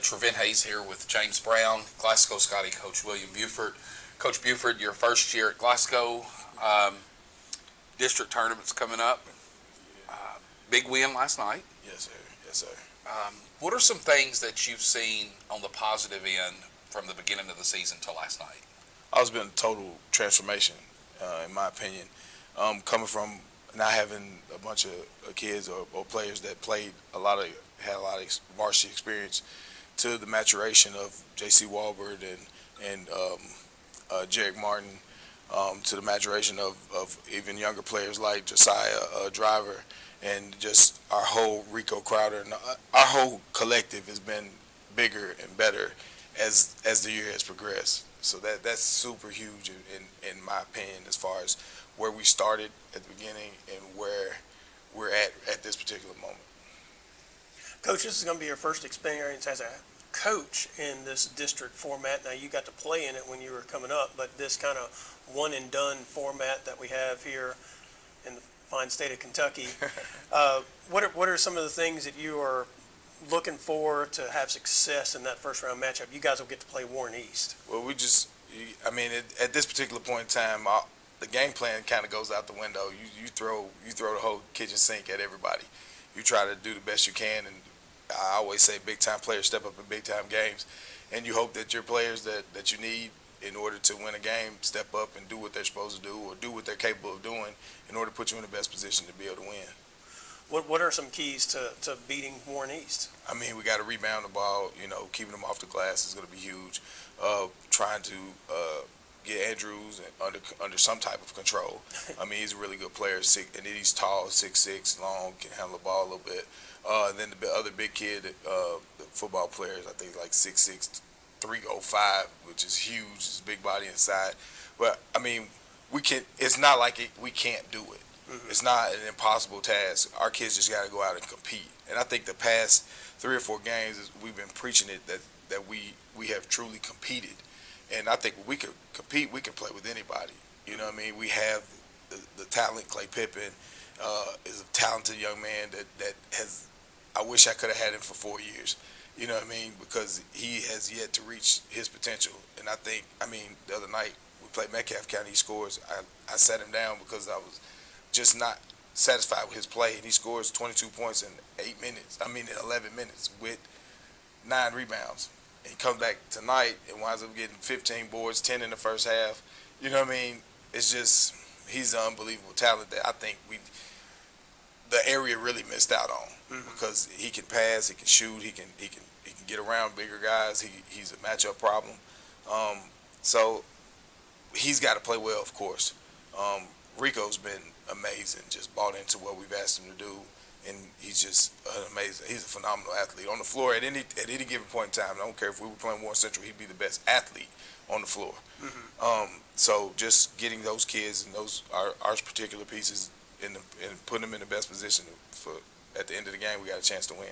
Trevin Hayes here with James Brown, Glasgow Scotty Coach William Buford. Coach Buford, your first year at Glasgow. District tournament's coming up. Big win last night. Yes, sir. Yes, sir. What are some things that you've seen on the positive end from the beginning of the season to last night? It's been a total transformation, in my opinion. Coming from not having a bunch of kids or players that had a lot of varsity experience, to the maturation of J.C. Walbert and Jarek Martin, to the maturation of even younger players like Josiah Driver, and just our whole Rico Crowder and our whole collective has been bigger and better as the year has progressed. So that's super huge in my opinion, as far as where we started at the beginning and where we're at this particular moment. Coach, this is going to be your first experience as a coach in this district format. Now, you got to play in it when you were coming up, but this kind of one-and-done format that we have here in the fine state of Kentucky, what are some of the things that you are looking for to have success in that first-round matchup? You guys will get to play Warren East. Well, at this particular point in time, the game plan kind of goes out the window. You throw the whole kitchen sink at everybody. You try to do the best you can, and I always say big-time players step up in big-time games, and you hope that your players that you need in order to win a game step up and do what they're supposed to do, or do what they're capable of doing in order to put you in the best position to be able to win. What are some keys to beating Warren East? We got to rebound the ball. Keeping them off the glass is going to be huge. Trying to get Andrews under some type of control. He's a really good player, and he's tall, 6'6", long, can handle the ball a little bit. And then the other big kid, the football players, I think like 6'6", 305, which is huge. It's big body inside. But we can. It's not like we can't do it. Mm-hmm. It's not an impossible task. Our kids just got to go out and compete. And I think the past 3 or 4 games, we've been preaching it that we have truly competed. And I think when we can compete, we can play with anybody. We have the talent. Clay Pippen is a talented young man that has. I wish I could have had him for 4 years. Because he has yet to reach his potential. And I think, the other night we played Metcalfe County. He scores. I sat him down because I was just not satisfied with his play, and he scores 22 points in 11 minutes with 9 rebounds. And he comes back tonight and winds up getting 15 boards, 10 in the first half. It's just, he's an unbelievable talent that I think the area really missed out on. Mm-hmm. Because he can pass, he can shoot, he can get around bigger guys. He's a matchup problem. So he's got to play well, of course. Rico's been amazing, just bought into what we've asked him to do, and he's just amazing. He's a phenomenal athlete on the floor at any given point in time. I don't care if we were playing Warren Central, he'd be the best athlete on the floor. Mm-hmm. So just getting those kids and our particular pieces and putting them in the best position for at the end of the game, we got a chance to win.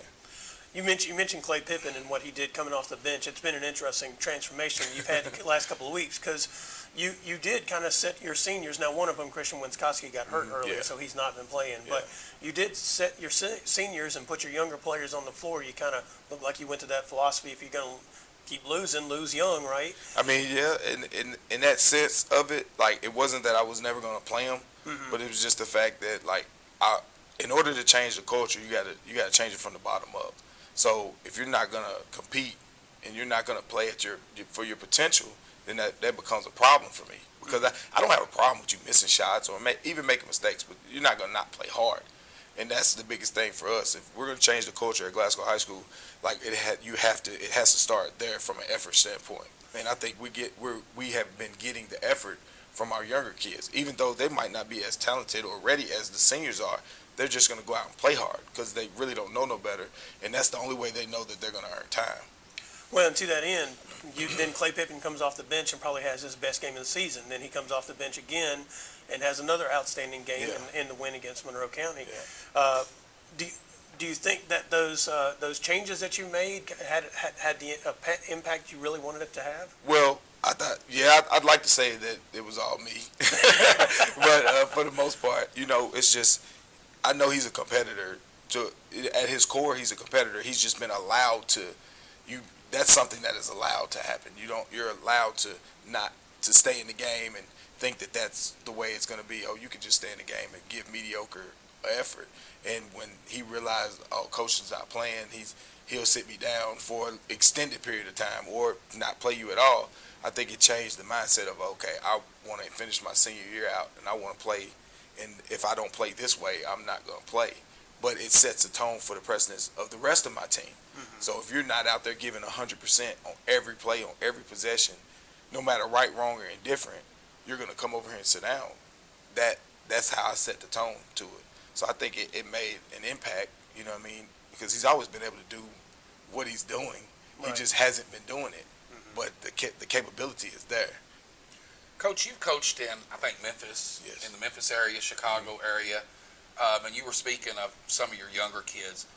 You mentioned Clay Pippen and what he did coming off the bench. It's been an interesting transformation you've had the last couple of weeks, because you did kind of set your seniors. Now, one of them, Christian Winskoski, got hurt earlier, so he's not been playing. Yeah. But you did set your seniors and put your younger players on the floor. You kind of look like you went to that philosophy: if you're going to keep losing, lose young, right? In that sense of it, it wasn't that I was never going to play them, but it was just the fact that in order to change the culture, you got to change it from the bottom up. So if you're not going to compete and you're not going to play for your potential, then that becomes a problem for me. Because I don't have a problem with you missing shots or even making mistakes, but you're not going to not play hard. And that's the biggest thing for us. If we're going to change the culture at Glasgow High School, it has to start there from an effort standpoint. And I think we have been getting the effort from our younger kids, even though they might not be as talented or ready as the seniors are. They're just going to go out and play hard because they really don't know no better, and that's the only way they know that they're going to earn time. Well, and to that end, then Clay Pippen comes off the bench and probably has his best game of the season. Then he comes off the bench again and has another outstanding game in the win against Monroe County. Yeah. Do you think that those changes that you made had the impact you really wanted it to have? Well, I'd like to say that it was all me, but for the most part, it's just. I know he's a competitor. At his core, he's a competitor. He's just been allowed to. that's something that is allowed to happen. You're allowed to not to stay in the game and think that that's the way it's going to be. Oh, you can just stay in the game and give mediocre effort. And when he realized, oh, coach is not playing, he'll sit me down for an extended period of time or not play you at all. I think it changed the mindset of, okay, I want to finish my senior year out and I want to play. And if I don't play this way, I'm not going to play. But it sets a tone for the precedence of the rest of my team. Mm-hmm. So if you're not out there giving 100% on every play, on every possession, no matter right, wrong, or indifferent, you're going to come over here and sit down. That's how I set the tone to it. So I think it made an impact, you know what I mean? Because he's always been able to do what he's doing. Right. He just hasn't been doing it. Mm-hmm. But the capability is there. Coach, you've coached in, I think, Memphis, yes, in the Memphis area, Chicago area, and you were speaking of some of your younger kids.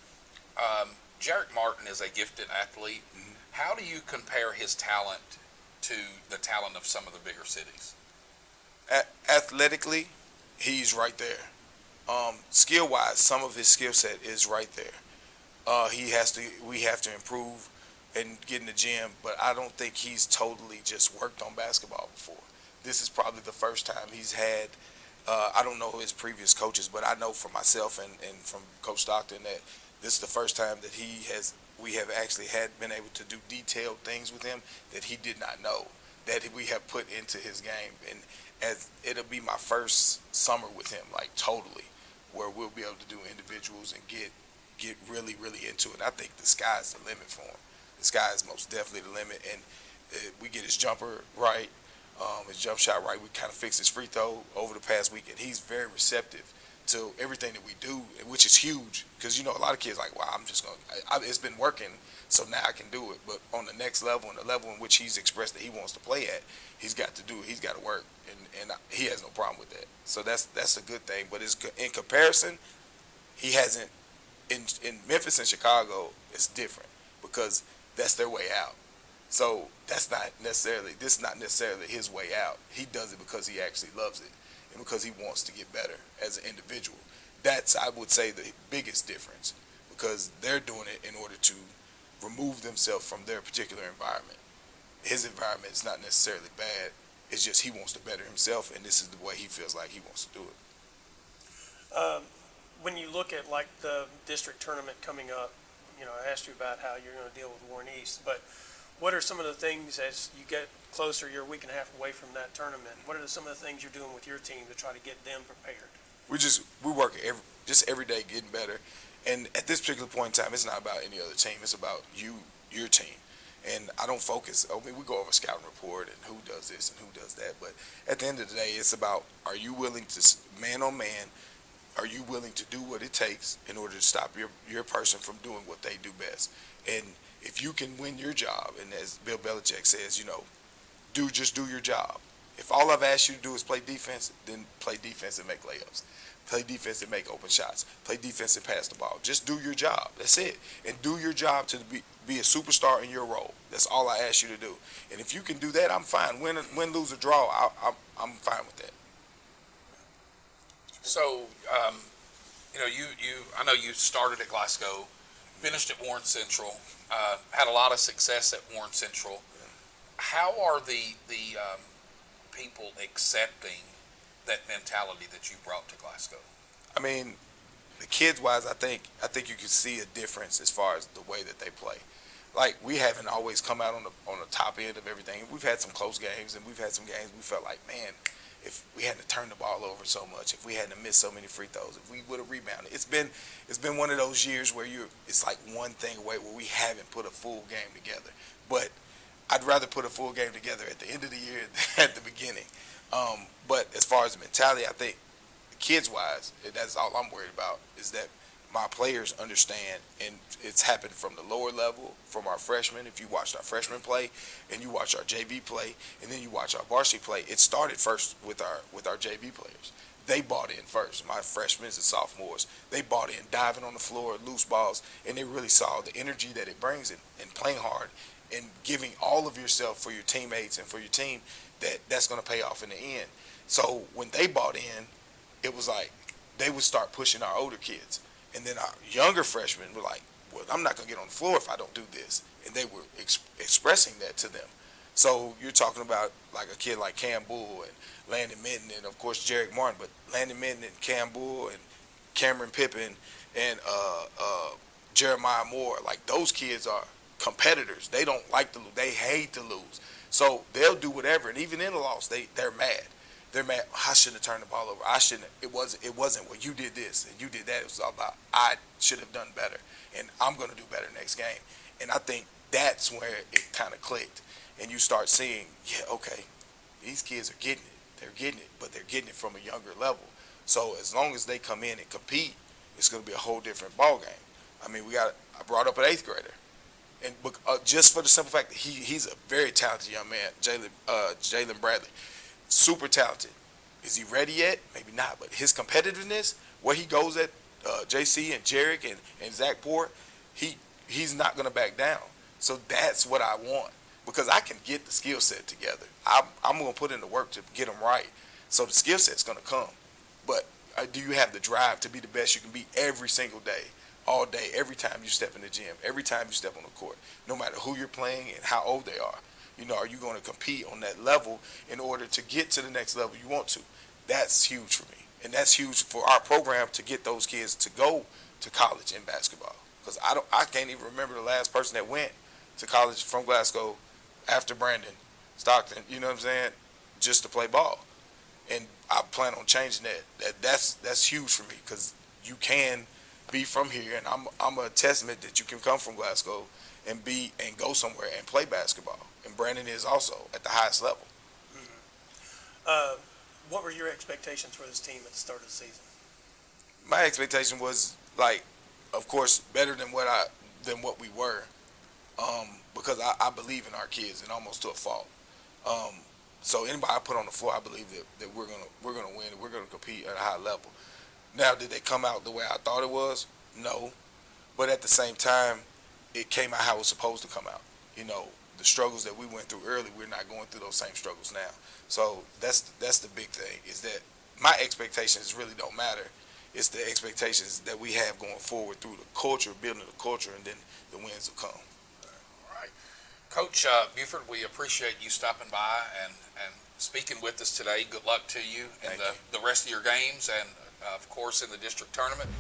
Jarek Martin is a gifted athlete. Mm-hmm. How do you compare his talent to the talent of some of the bigger cities? Athletically, he's right there. Skill-wise, some of his skill set is right there. We have to improve and get in the gym, but I don't think he's totally just worked on basketball before. This is probably the first time he's had, I don't know his previous coaches, but I know for myself and from Coach Stockton that this is the first time that we have actually been able to do detailed things with him that he did not know, that we have put into his game. And as it'll be my first summer with him, like totally, where we'll be able to do individuals and get really, really into it. I think the sky's the limit for him. The sky is most definitely the limit, and we get his jumper right, his jump shot right. We kind of fixed his free throw over the past week, and he's very receptive to everything that we do, which is huge because, you know, a lot of kids are like, wow, it's been working, so now I can do it. But on the next level, and the level in which he's expressed that he wants to play at, he's got to do it. He's got to work, and he has no problem with that. So that's a good thing. But in comparison, he hasn't, in Memphis and Chicago, it's different because that's their way out. So this is not necessarily his way out. He does it because he actually loves it and because he wants to get better as an individual. That's, I would say, the biggest difference because they're doing it in order to remove themselves from their particular environment. His environment is not necessarily bad. It's just he wants to better himself, and this is the way he feels like he wants to do it. When you look at like the district tournament coming up, you know, I asked you about how you're going to deal with Warren East, but what are some of the things as you get closer, you're a week and a half away from that tournament, what are some of the things you're doing with your team to try to get them prepared? We work every day getting better, and at this particular point in time, it's not about any other team. It's about your team, and I don't focus. I mean, we go over scouting report and who does this and who does that, but at the end of the day, it's about, are you willing to man on man? Are you willing to do what it takes in order to stop your person from doing what they do best? And if you can win your job, and as Bill Belichick says, you know, just do your job. If all I've asked you to do is play defense, then play defense and make layups. Play defense and make open shots. Play defense and pass the ball. Just do your job. That's it. And do your job to be a superstar in your role. That's all I ask you to do. And if you can do that, I'm fine. Win, lose, or draw, I'm fine with that. So, you know, I know you started at Glasgow, finished at Warren Central, had a lot of success at Warren Central. How are the people accepting that mentality that you brought to Glasgow? I mean, the kids-wise, I think you can see a difference as far as the way that they play. Like, we haven't always come out on the top end of everything. We've had some close games, and we've had some games we felt like, man, if we hadn't turned the ball over so much, if we hadn't missed so many free throws, if we would have rebounded. It's been one of those years where it's like one thing away where we haven't put a full game together. But I'd rather put a full game together at the end of the year than at the beginning. But as far as the mentality, I think kids-wise, that's all I'm worried about, is that my players understand, and it's happened from the lower level, from our freshmen. If you watched our freshmen play, and you watch our JV play, and then you watch our varsity play, it started first with our JV players. They bought in first. My freshmen and sophomores, they bought in, diving on the floor, loose balls, and they really saw the energy that it brings in playing hard and giving all of yourself for your teammates and for your team. That's going to pay off in the end. So when they bought in, it was like they would start pushing our older kids. And then our younger freshmen were like, well, I'm not going to get on the floor if I don't do this. And they were expressing that to them. So you're talking about like a kid like Cam Bull and Landon Minton and, of course, Jarek Martin. But Landon Minton and Cam Bull and Cameron Pippen and Jeremiah Moore, like those kids are competitors. They don't like to lose. They hate to lose. So they'll do whatever. And even in a loss, they're mad. They're mad. I shouldn't have turned the ball over. I shouldn't. It wasn't. Well, you did this and you did that. It was all about I should have done better, and I'm going to do better next game. And I think that's where it kind of clicked, and you start seeing, yeah, okay, these kids are getting it. They're getting it, but they're getting it from a younger level. So as long as they come in and compete, it's going to be a whole different ball game. I mean, I brought up an 8th grader, and just for the simple fact that he's a very talented young man, Jalen Bradley. Super talented. Is he ready yet? Maybe not. But his competitiveness, where he goes at JC and Jarek and Zach Port, he's not going to back down. So that's what I want, because I can get the skill set together. I'm going to put in the work to get them right. So the skill set's going to come. But do you have the drive to be the best you can be every single day, all day, every time you step in the gym, every time you step on the court, no matter who you're playing and how old they are? You know, are you going to compete on that level in order to get to the next level you want to? That's huge for me. And that's huge for our program to get those kids to go to college in basketball. Because I can't even remember the last person that went to college from Glasgow after Brandon Stockton, you know what I'm saying, just to play ball. And I plan on changing that. That's huge for me, because you can be from here, and I'm a testament that you can come from Glasgow and go somewhere and play basketball. And Brandon is also at the highest level. What were your expectations for this team at the start of the season? My expectation was, like, of course, better than what we were, because I believe in our kids, and almost to a fault. So anybody I put on the floor, I believe that we're gonna win, and we're gonna compete at a high level. Now, did they come out the way I thought it was? No, but at the same time, it came out how it was supposed to come out. You know, the struggles that we went through early, we're not going through those same struggles now. So that's the big thing, is that my expectations really don't matter. It's the expectations that we have going forward through the culture, building the culture, and then the wins will come. All right. Coach Buford, we appreciate you stopping by and speaking with us today. Good luck to you in Thank the rest of your games and, of course, in the district tournament.